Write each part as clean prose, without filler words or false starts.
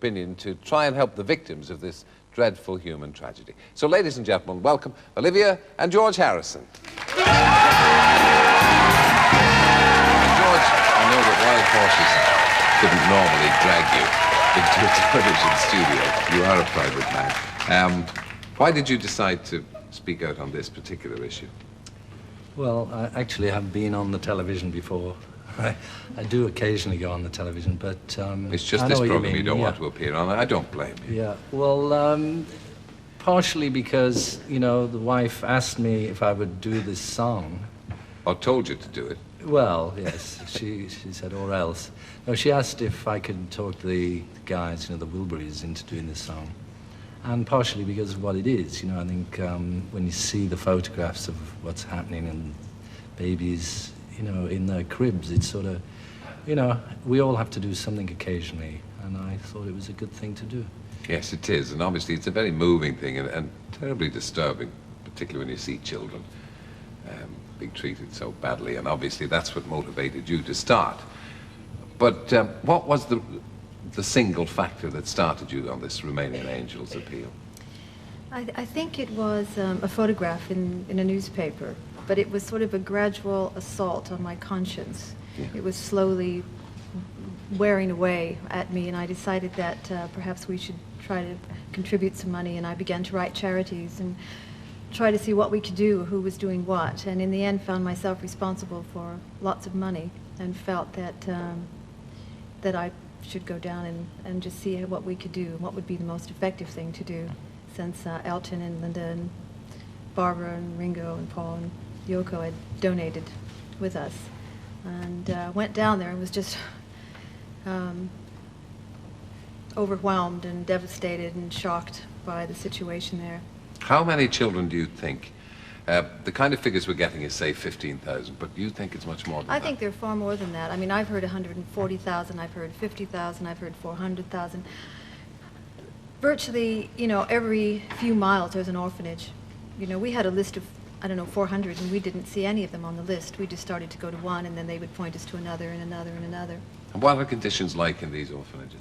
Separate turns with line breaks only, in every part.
opinion, to try and help the victims of this dreadful human tragedy. So, ladies and gentlemen, welcome Olivia and George Harrison. George, I know that wild horses couldn't normally drag you into a television studio. You are a private man. Why did you decide to speak out on this particular issue?
Well, I actually have been on the television before. I do occasionally go on the television, but
it's just this program you don't want to appear on. I don't blame you.
Yeah, well, partially because, you know, the wife asked me if I would do this song.
Or told you to do it.
Well, yes, she said, or else. No, she asked if I could talk the guys, you know, the Wilburys, into doing this song. And partially because of what it is, you know, I think when you see the photographs of what's happening and babies, you know, in their cribs, it's sort of, you know, we all have to do something occasionally, and I thought it was a good thing to do.
Yes, it is, and obviously it's a very moving thing and terribly disturbing, particularly when you see children being treated so badly, and obviously that's what motivated you to start. But what was the single factor that started you on this Romanian Angels appeal?
I think it was a photograph in a newspaper, but it was sort of a gradual assault on my conscience. Yeah. It was slowly wearing away at me, and I decided that perhaps we should try to contribute some money, and I began to write charities and try to see what we could do, who was doing what, and in the end found myself responsible for lots of money and felt that that I should go down and just see what we could do and what would be the most effective thing to do, since Elton and Linda and Barbara and Ringo and Paul and Yoko had donated with us. And went down there and was just overwhelmed and devastated and shocked by the situation there.
How many children do you think? The kind of figures we're getting is, say, 15,000, but you think it's much more than that?
I think they're far more than that. I mean, I've heard 140,000, I've heard 50,000, I've heard 400,000. Virtually, you know, every few miles there's an orphanage. You know, we had a list of, I don't know, 400, and we didn't see any of them on the list. We just started to go to one, and then they would point us to another and another and another.
And what are conditions like in these orphanages?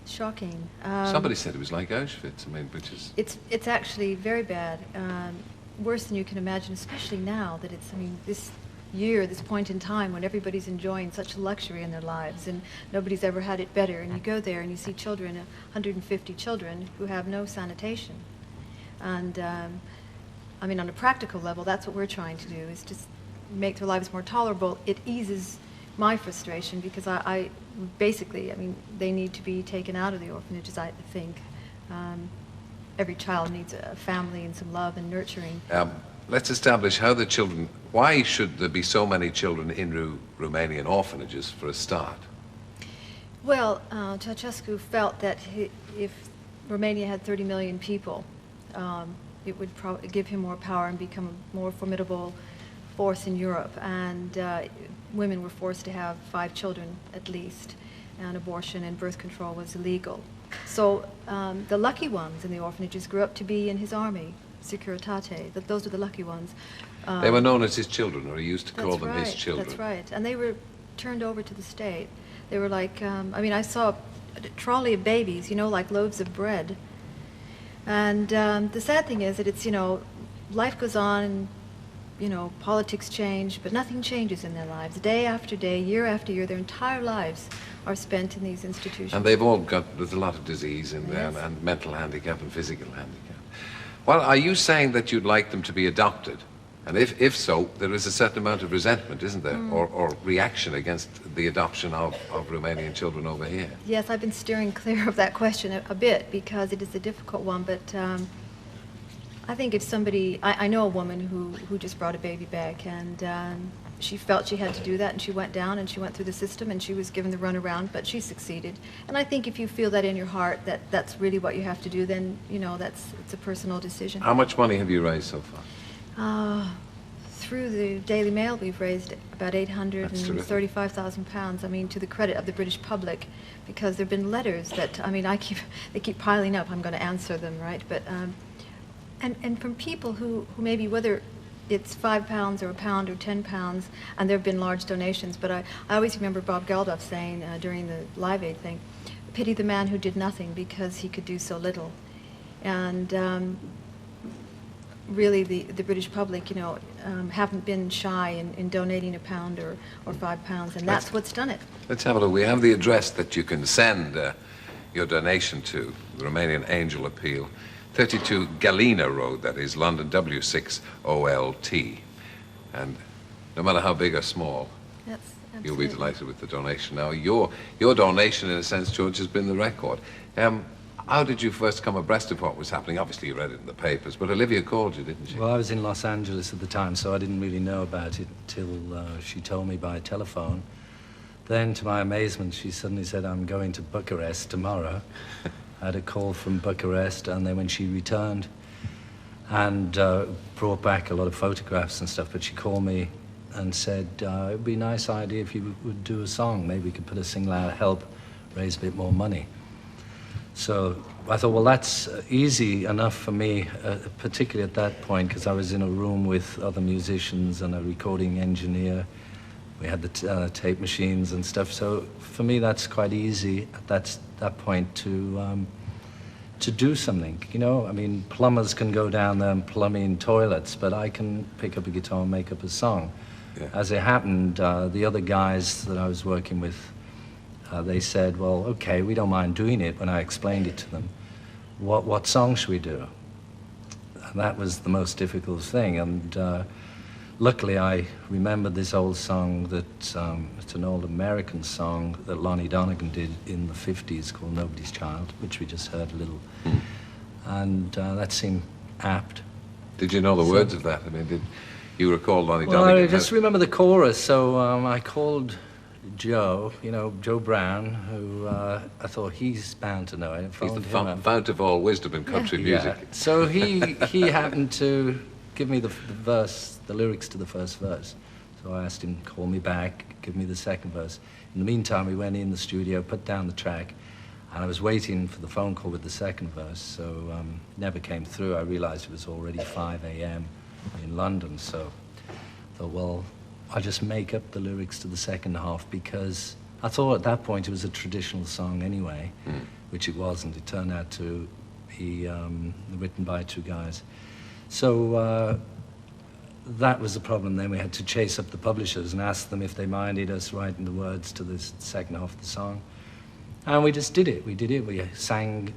Shocking.
Somebody said it was like Auschwitz, I mean, which is...
It's actually very bad. Worse than you can imagine, especially now that it's, I mean, this year, this point in time when everybody's enjoying such luxury in their lives and nobody's ever had it better, and you go there and you see children, 150 children who have no sanitation. And I mean, on a practical level, that's what we're trying to do, is just make their lives more tolerable. It eases my frustration because I basically, I mean, they need to be taken out of the orphanages, I think. Every child needs a family and some love and nurturing.
Let's establish how the children, why should there be so many children in Romanian orphanages for a start?
Well, Ceausescu felt that if Romania had 30 million people, it would give him more power and become a more formidable force in Europe. And women were forced to have 5 children at least, and abortion and birth control was illegal. So the lucky ones in the orphanages grew up to be in his army, Securitate. Those are the lucky ones.
They were known as his children, or he used to call them his children.
That's right. And they were turned over to the state. They were like, I mean, I saw a trolley of babies, you know, like loaves of bread. And the sad thing is that it's, you know, life goes on and, you know, politics change, but nothing changes in their lives. Day after day, year after year, their entire lives are spent in these institutions.
And they've all got, there's a lot of disease in there, and mental handicap and physical handicap. Well, are you saying that you'd like them to be adopted? And if so, there is a certain amount of resentment, isn't there? Or reaction against the adoption of Romanian children over here?
Yes, I've been steering clear of that question a bit because it is a difficult one, but I think if somebody, I know a woman who just brought a baby back, and she felt she had to do that, and she went down and she went through the system and she was given the runaround, but she succeeded. And I think if you feel that in your heart that that's really what you have to do, then, you know, it's a personal decision.
How much money have you raised so far?
Through the Daily Mail, we've raised about £835,000. I mean, to the credit of the British public, because there have been letters that, I mean, they keep piling up. I'm going to answer them, right? But and from people who maybe, whether it's £5 or £1 or £10, and there have been large donations. But I always remember Bob Geldof saying during the Live Aid thing, pity the man who did nothing because he could do so little. And really the British public, haven't been shy in donating £1 or £5, and that's what's done it.
Let's have a look. We have the address that you can send your donation to, the Romanian Angel Appeal, 32 Galena Road, that is, London W6OLT. And no matter how big or small,
That's
you'll be
absolutely.
delighted with the donation. Now, your donation, in a sense, George, has been the record. How did you first come abreast of what was happening? Obviously, you read it in the papers, but Olivia called you, didn't she?
Well, I was in Los Angeles at the time, so I didn't really know about it till she told me by telephone. Then, to my amazement, she suddenly said, I'm going to Bucharest tomorrow. I had a call from Bucharest, and then when she returned and brought back a lot of photographs and stuff, but she called me and said, it would be a nice idea if you would do a song. Maybe we could put a single out, help raise a bit more money. So I thought, well, that's easy enough for me, particularly at that point, because I was in a room with other musicians and a recording engineer. We had the tape machines and stuff. So for me, that's quite easy at that point to do something. I mean, plumbers can go down there and plumb in toilets, but I can pick up a guitar and make up a song.
Yeah.
As it happened, the other guys that I was working with, they said, well, okay, we don't mind doing it. When I explained it to them, what song should we do? And that was the most difficult thing. And luckily, I remembered this old song that, it's an old American song that Lonnie Donegan did in the 50s called Nobody's Child, which we just heard a little. And that seemed apt.
Did you know the words of that? I mean, did you recall Lonnie
Well,
Donegan?
I just remember the chorus, so I called Joe, Joe Brown, who I thought he's bound to know it.
He's the fount of all wisdom in country music.
Yeah. So he happened to give me the lyrics to the first verse. So I asked him, call me back, give me the second verse. In the meantime, we went in the studio, put down the track, and I was waiting for the phone call with the second verse, so never came through. I realized it was already 5 a.m. in London, so I thought, well, I'll just make up the lyrics to the second half, because I thought at that point it was a traditional song anyway, which it wasn't. It turned out to be written by two guys. So that was the problem. Then we had to chase up the publishers and ask them if they minded us writing the words to the second half of the song. And we just did it. We did it. We sang,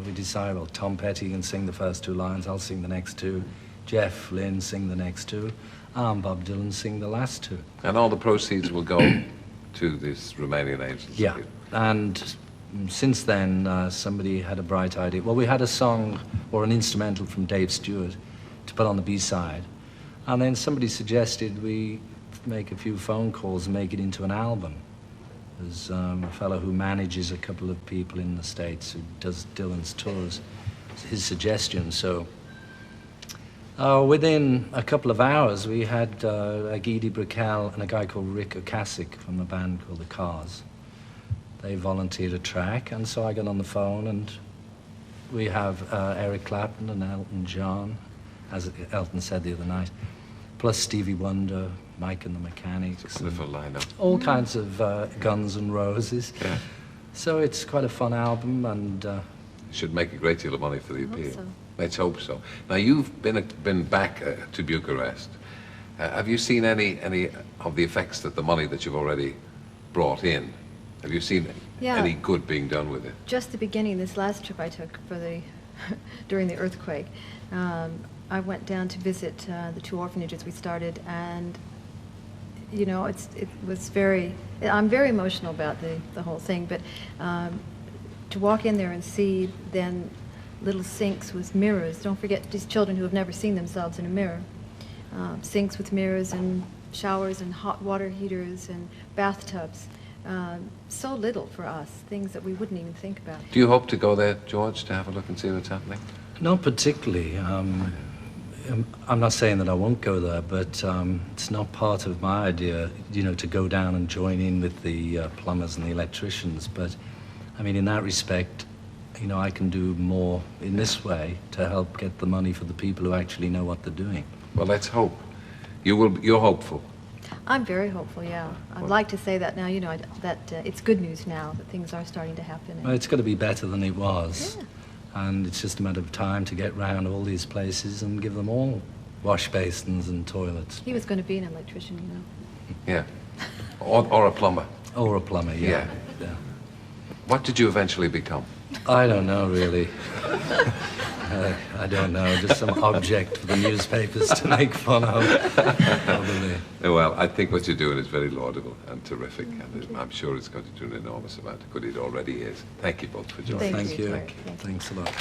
we decided, well, Tom Petty can sing the first two lines, I'll sing the next two. Jeff Lynne sing the next two. Bob Dylan sing the last two.
And all the proceeds will go to this Romanian Angels.
Yeah, and since then, somebody had a bright idea. Well, we had a song or an instrumental from Dave Stewart to put on the B-side. And then somebody suggested we make a few phone calls and make it into an album. There's a fellow who manages a couple of people in the States who does Dylan's tours. It's his suggestion, so within a couple of hours, we had Agidi Brickell and a guy called Rick Ocasek from a band called The Cars. They volunteered a track, and so I got on the phone, and we have Eric Clapton and Elton John, as Elton said the other night, plus Stevie Wonder, Mike and the Mechanics.
It's a wonderful lineup.
All kinds of Guns N' Roses.
Yeah.
So it's quite a fun album, and
It should make a great deal of money for the
hope
appeal.
so.
Let's hope so. Now, you've been back to Bucharest. Have you seen any of the effects that the money that you've already brought in? Have you seen any good being done with it?
Just the beginning, this last trip I took during the earthquake, I went down to visit the two orphanages we started, and it was very. I'm very emotional about the whole thing, but to walk in there and see then little sinks with mirrors. Don't forget these children who have never seen themselves in a mirror. Sinks with mirrors and showers and hot water heaters and bathtubs. So little for us, things that we wouldn't even think about.
Do you hope to go there, George, to have a look and see what's happening?
not particularly. I'm not saying that I won't go there, but it's not part of my idea, to go down and join in with the plumbers and the electricians. But, I mean, in that respect, I can do more in this way to help get the money for the people who actually know what they're doing.
Well, let's hope. You're hopeful.
I'm very hopeful, yeah. I'd like to say that now, you know, that it's good news now, that things are starting to happen.
Well, it's going to be better than it was.
Yeah.
And it's just a matter of time to get round all these places and give them all wash basins and toilets.
He was going to be an electrician, you know.
Yeah. Or a plumber.
Or a plumber, yeah.
What did you eventually become?
I don't know, really. I don't know, just some object for the newspapers to make fun of, probably.
Well, I think what you're doing is very laudable and terrific, and I'm sure it's going to do an enormous amount of good. It already is. Thank you both for joining us.
Thank you.
Thank you.
Thanks a lot.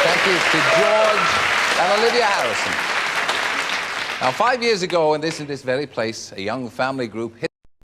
Thank you to George and Olivia Harrison. Now, 5 years ago, in this very place, a young family group hit